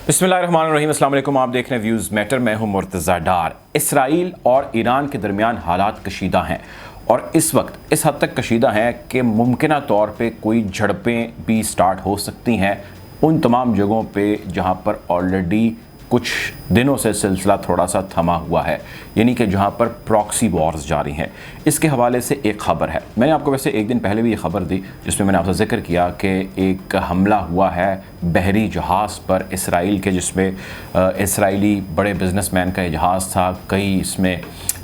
बिस्मिल्लाहिर्रहमानिर्रहीम, अस्सलाम वालेकुम। आप देख रहे हैं व्यूज़ मैटर। मैं हूं मुर्तज़ा डार। इसराइल और ईरान के दरमियान हालात कशीदा हैं और इस वक्त इस हद तक कशीदा हैं कि मुमकिना तौर पे कोई झड़पें भी स्टार्ट हो सकती हैं उन तमाम जगहों पे जहां पर ऑलरेडी कुछ दिनों से सिलसिला थोड़ा सा थमा हुआ है, यानी कि जहां पर प्रॉक्सी वॉर्स जारी हैं। इसके हवाले से एक ख़बर है, मैंने आपको वैसे एक दिन पहले भी ये ख़बर दी जिसमें मैंने आपसे जिक्र किया कि एक हमला हुआ है बहरी जहाज़ पर इसराइल के, जिसमें इसराइली बड़े बिजनेसमैन का जहाज़ था। कई इसमें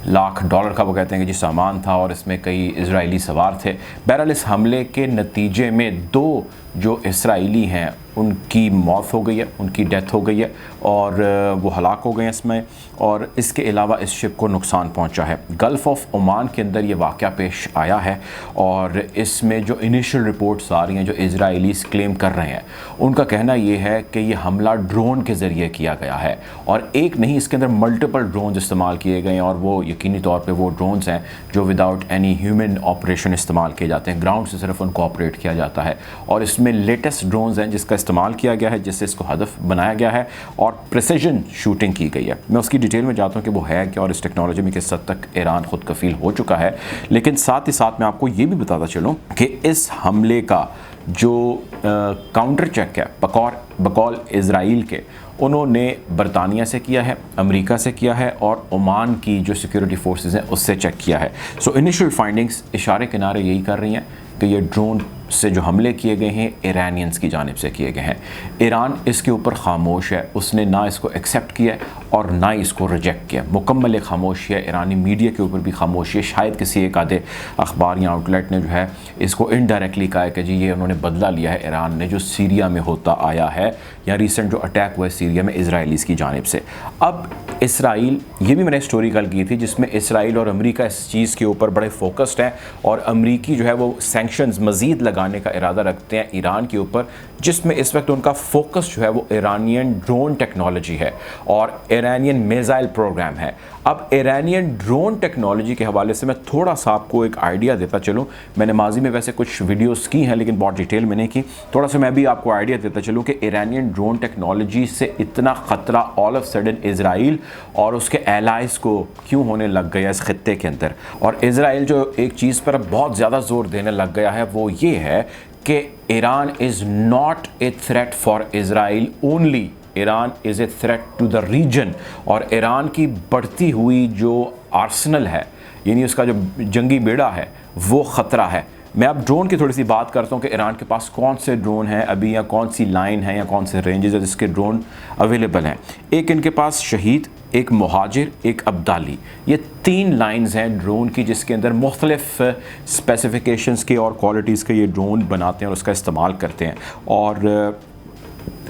लाख डॉलर का वो कहते हैं कि जी सामान था और इसमें कई इजरायली सवार थे। बहरहाल इस हमले के नतीजे में दो जो इसराइली हैं उनकी मौत हो गई है, उनकी डेथ हो गई है और वो हलाक हो गए हैं इसमें। और इसके अलावा इस शिप को नुकसान पहुंचा है। गल्फ़ ऑफ ओमान के अंदर ये वाक़या पेश आया है और इसमें जो इनिशियल रिपोर्ट्स आ रही हैं, जो इजराइलीज़ क्लेम कर रहे हैं, उनका कहना ये है कि ये हमला ड्रोन के ज़रिए किया गया है और एक नहीं, इसके अंदर मल्टीपल ड्रोन इस्तेमाल किए गए हैं और वो यकीनी तौर पर वो ड्रोन्स हैं जो विदाउट एनी ह्यूमन ऑपरेशन इस्तेमाल किए जाते हैं। ग्राउंड से सिर्फ उनको ऑपरेट किया जाता है और इसमें लेटेस्ट ड्रोन्स हैं जिसका इस्तेमाल किया गया है, जिससे इसको हदफ बनाया गया है और प्रिसिजन शूटिंग की गई है। मैं उसकी डिटेल में जाता हूँ कि वो है क्या और इस टेक्नोलॉजी में किस हद तक ईरान खुद कफील हो चुका है। लेकिन साथ ही साथ मैं आपको ये भी बताता चलूँ कि इस हमले का जो काउंटर चेक है बकौल इजराइल के, उन्होंने बरतानिया से किया है, अमेरिका से किया है और ओमान की जो सिक्योरिटी फोर्सेस हैं उससे चेक किया है। सो इनिशियल फाइंडिंग्स इशारे किनारे यही कर रही हैं कि ये ड्रोन से जो हमले किए गए हैं इरानियंस की जानिब से किए गए हैं। ईरान इसके ऊपर खामोश है, उसने ना इसको एक्सेप्ट किया और ना इसको रिजेक्ट किया। मुकम्मल खामोशी है। ईरानी मीडिया के ऊपर भी खामोशी है। शायद किसी एक आधे अखबार या आउटलेट ने जो है इसको इनडायरेक्टली कहा है कि जी ये उन्होंने बदला लिया है ईरान ने जो सीरिया में होता आया है या रिसेंट जो अटैक हुआ है सीरिया में इसराइलीज़ की जानिब से। अब इसराइल, ये भी मैंने स्टोरी कल की थी जिसमें इसराइल और अमेरिका इस चीज़ के ऊपर बड़े फोकस्ड हैं और अमेरिकी जो है वो सैंक्शंस मज़ीद लगाने का इरादा रखते हैं ईरान के ऊपर, जिसमें इस वक्त उनका फोकस जो है वो ईरानियन ड्रोन टेक्नोलॉजी है और ईरानियन मिसाइल प्रोग्राम है। अब ईरानियन ड्रोन टेक्नोलॉजी के हवाले से मैं थोड़ा सा आपको एक आइडिया देता चलूँ। मैंने माजी में वैसे कुछ वीडियोस की हैं लेकिन बहुत डिटेल में नहीं की। थोड़ा सा मैं भी आपको आइडिया देता चलूँ कि ईरानियन ड्रोन टेक्नोलॉजी से इतना ख़तरा ऑल ऑफ सडन इसराइल और उसके एलाइज को क्यों होने लग गया इस खित्ते के अंदर। और इसराइल जो एक चीज़ पर बहुत ज़्यादा जोर देने लग गया है वो ये है कि Iran is not a threat for Israel only, Iran is a threat to the region. और ईरान की बढ़ती हुई जो आर्सनल है, यानी उसका जो जंगी बेड़ा है, वो ख़तरा है। मैं अब ड्रोन की थोड़ी सी बात करता हूँ कि ईरान के पास कौन से ड्रोन हैं अभी, या कौन सी लाइन है या कौन से रेंजेस है जिसके ड्रोन अवेलेबल हैं। एक इनके पास शहीद, एक मुहाजिर, एक अब्दाली, ये तीन लाइंस हैं ड्रोन की जिसके अंदर मुख्तलिफ स्पेसिफिकेशंस के और क्वालिटीज़ के ये ड्रोन बनाते हैं और उसका इस्तेमाल करते हैं। और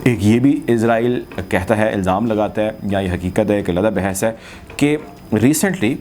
एक ये भी इजराइल कहता है, इल्ज़ाम लगाता है या ये हकीकत है, एक अलग बहस है कि रिसेंटली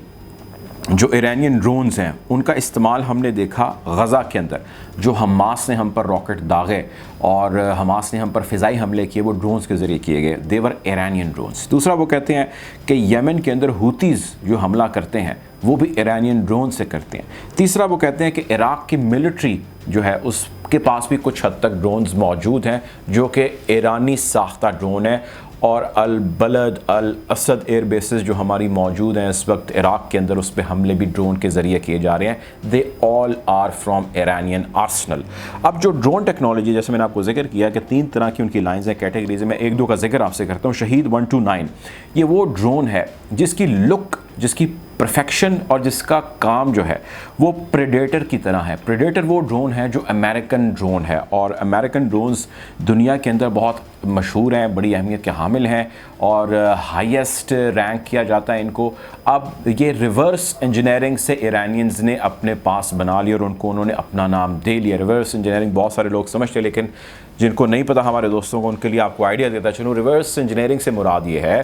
जो ईरानियन ड्रोन्स हैं उनका इस्तेमाल हमने देखा गज़ा के अंदर। जो हमास ने हम पर रॉकेट दागे और हमास ने हम पर फ़िज़ाई हमले किए वो ड्रोन्स के ज़रिए किए गए, देवर ईरानियन ड्रोन्स। दूसरा वो कहते हैं कि यमन के अंदर हुतीज़ जो हमला करते हैं वो भी ईरानियन ड्रोन से करते हैं। तीसरा वो कहते हैं कि इराक़ की मिलिट्री जो है उसके पास भी कुछ हद तक ड्रोन्स मौजूद हैं जो कि ईरानी साख्ता ड्रोन है। और अल बलद अल असद एयर बेसिस जो हमारी मौजूद हैं इस वक्त इराक़ के अंदर, उस पर हमले भी ड्रोन के ज़रिए किए जा रहे हैं। They all are from Iranian arsenal. अब जो ड्रोन टेक्नोलॉजी, जैसे मैंने आपको जिक्र किया कि तीन तरह की उनकी लाइंस हैं, कैटेगरीज, में एक दो का जिक्र आपसे करता हूँ। शहीद 129 ये वो ड्रोन है जिसकी लुक, जिसकी परफेक्शन और जिसका काम जो है वो प्रेडेटर की तरह है। प्रेडेटर वो ड्रोन है जो अमेरिकन ड्रोन है और अमेरिकन ड्रोन्स दुनिया के अंदर बहुत मशहूर हैं, बड़ी अहमियत के हामिल हैं और हाईएस्ट रैंक किया जाता है इनको। अब ये रिवर्स इंजीनियरिंग से ईरानियंस ने अपने पास बना लिया और उन्होंने अपना नाम दे लिया। रिवर्स इंजीनियरिंग बहुत सारे लोग समझते हैं लेकिन जिनको नहीं पता हमारे दोस्तों को, उनके लिए आपको आइडिया देता चलूँ। रिवर्स इंजीनियरिंग से मुराद ये है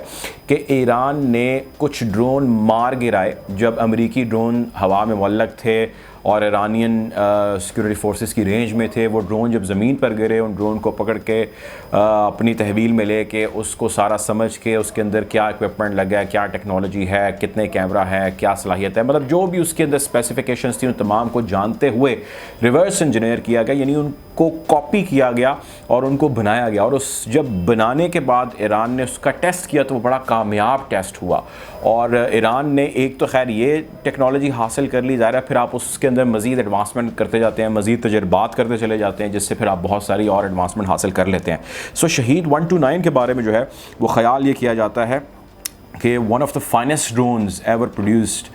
कि ईरान ने कुछ ड्रोन मार गिराए जब अमेरिकी ड्रोन हवा में मुअल्लक थे और ईरानियन सिक्योरिटी फोर्सेस की रेंज में थे। वो ड्रोन जब ज़मीन पर गिरे, उन ड्रोन को पकड़ के अपनी तहवील में ले के उसको सारा समझ के उसके अंदर क्या इक्विपमेंट लगा है, क्या टेक्नोलॉजी है, कितने कैमरा है, क्या सलाहियत है, मतलब जो भी उसके अंदर स्पेसिफिकेशंस थी उन तमाम को जानते हुए रिवर्स इंजीनियर किया गया, यानी उनको कॉपी किया गया और उनको बनाया गया। और उस जब बनाने के बाद ईरान ने उसका टेस्ट किया तो वो बड़ा कामयाब टेस्ट हुआ। और ईरान ने एक तो खैर ये टेक्नोलॉजी हासिल कर ली, ज़ाहिर है फिर आप उसके अंदर मज़ीद एडवांसमेंट करते जाते हैं, मज़ीद तजर्बात करते चले जाते हैं, जिससे फिर आप बहुत सारी और एडवांसमेंट हासिल कर लेते हैं। सो शहीद 129 के बारे में जो है वो ख्याल ये किया जाता है कि one of the finest drones ever produced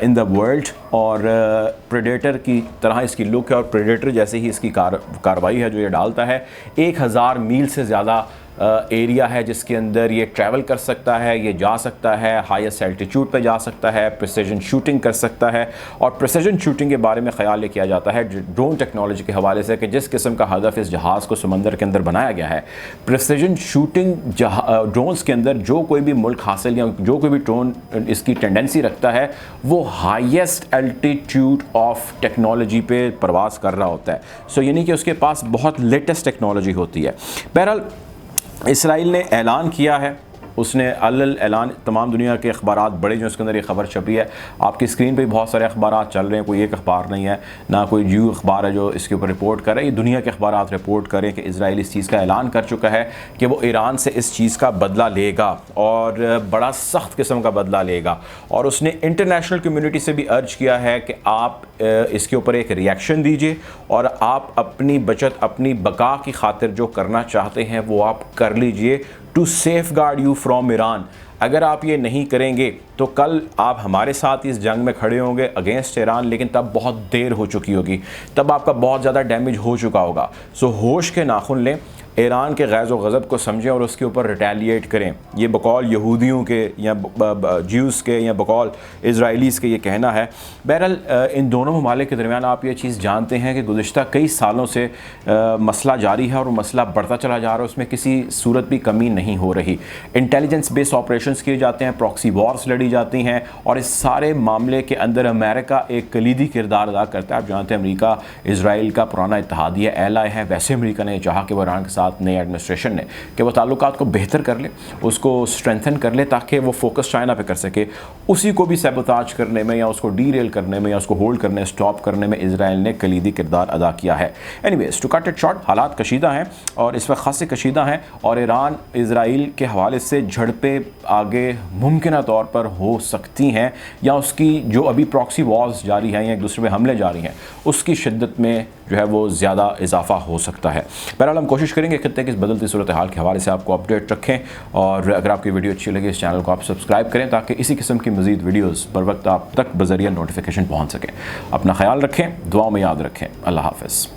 in the world, और प्रेडेटर की तरह इसकी लुक है और प्रेडेटर जैसे ही इसकी कार्रवाई है जो ये डालता है। 1000 मील से ज़्यादा एरिया है जिसके अंदर ये ट्रैवल कर सकता है, ये जा सकता है, हाईएस्ट एल्टीट्यूड पे जा सकता है, प्रिसिजन शूटिंग कर सकता है। और प्रिसिजन शूटिंग के बारे में ख्याल ये किया जाता है ड्रोन टेक्नोलॉजी के हवाले से कि जिस किस्म का हदफ इस जहाज़ को समंदर के अंदर बनाया गया है, प्रिसिजन शूटिंग ड्रोन्स के अंदर जो कोई भी मुल्क हासिल या जो कोई भी ड्रोन इसकी टेंडेंसी रखता है वो हाईएस्ट एल्टीट्यूड ऑफ टेक्नोलॉजी पे परवाज़ कर रहा होता है। सो यानी कि उसके पास बहुत लेटेस्ट टेक्नोलॉजी होती है। बहरहाल इसराइल ने ऐलान किया है, उसने ऐलान तमाम दुनिया के अखबारात बड़े जो इसके अंदर ये खबर छपी है, आपकी स्क्रीन पे भी बहुत सारे अखबारात चल रहे हैं, कोई एक अखबार नहीं है, ना कोई जीव अखबार है जो इसके ऊपर रिपोर्ट कर रहा है, ये दुनिया के अखबारात रिपोर्ट करें कि इसराइल इस चीज़ का ऐलान कर चुका है कि वो ईरान से इस चीज़ का बदला लेगा और बड़ा सख्त किस्म का बदला लेगा। और उसने इंटरनेशनल कम्यूनिटी से भी अर्ज किया है कि आप इसके ऊपर एक रिएक्शन दीजिए और आप अपनी बचत, अपनी बका की खातिर जो करना चाहते हैं वो आप कर लीजिए, to safeguard you from Iran. अगर आप ये नहीं करेंगे तो कल आप हमारे साथ इस जंग में खड़े होंगे अगेंस्ट ईरान, लेकिन तब बहुत देर हो चुकी होगी, तब आपका बहुत ज़्यादा डैमेज हो चुका होगा। सो होश के नाखुन लें, ईरान के गैज़ व गज़ब को समझें और उसके ऊपर रिटेलिएट करें। ये बकौल यहूदियों के या ज्यूज़ के या बकौल इजराइलीज़ के ये कहना है। बहरहाल इन दोनों ममालिक के दरमियान आप ये चीज़ जानते हैं कि गुज़िश्ता कई सालों से मसला जारी है और मसला बढ़ता चला जा रहा है, उसमें किसी सूरत भी कमी नहीं हो रही। इंटेलिजेंस बेस्ड ऑपरेशंस किए जाते हैं, प्रॉक्सी वॉर्स लड़ी जाती हैं और इस सारे मामले के अंदर अमेरिका एक कलीदी किरदार अदा करता है। आप जानते हैं अमेरिका इसराइल का पुराना इत्तेहादी एलाय है, वैसे अमेरिका ने चाहा कि वो ईरान के साथ नई एडमिनिस्ट्रेशन ने कि वो ताल्लुकात को बेहतर कर ले, उसको स्ट्रेंथन कर ले ताकि वो फोकस चाइना पे कर सके। उसी को भी सैबोताज करने में या उसको डीरेल करने में या उसको होल्ड करने, स्टॉप करने में इसराइल ने कलीदी किरदार अदा किया है। Anyways to cut it short, हालात कशीदा हैं और इस वक्त खासे कशीदा हैं और ईरान इसराइल के हवाले से झड़पें आगे मुमकिन तौर पर हो सकती हैं या उसकी जो अभी प्रॉक्सी वॉर्स जारी हैं या एक दूसरे पे हमले जारी हैं उसकी शिद्दत में जो है वो ज़्यादा इजाफा हो सकता है। बहरहाल हम कोशिश करेंगे खत्ते की इस बदलती सूरत हाल के हवाले से आपको अपडेट रखें और अगर आपकी वीडियो अच्छी लगे इस चैनल को आप सब्सक्राइब करें ताकि इसी किस्म की मज़ीद वीडियोज़ बर वक्त आप तक बज़रिया नोटिफिकेशन पहुँच सकें। अपना ख्याल रखें, दुआओं में याद रखें। अल्लाह हाफ़िज़।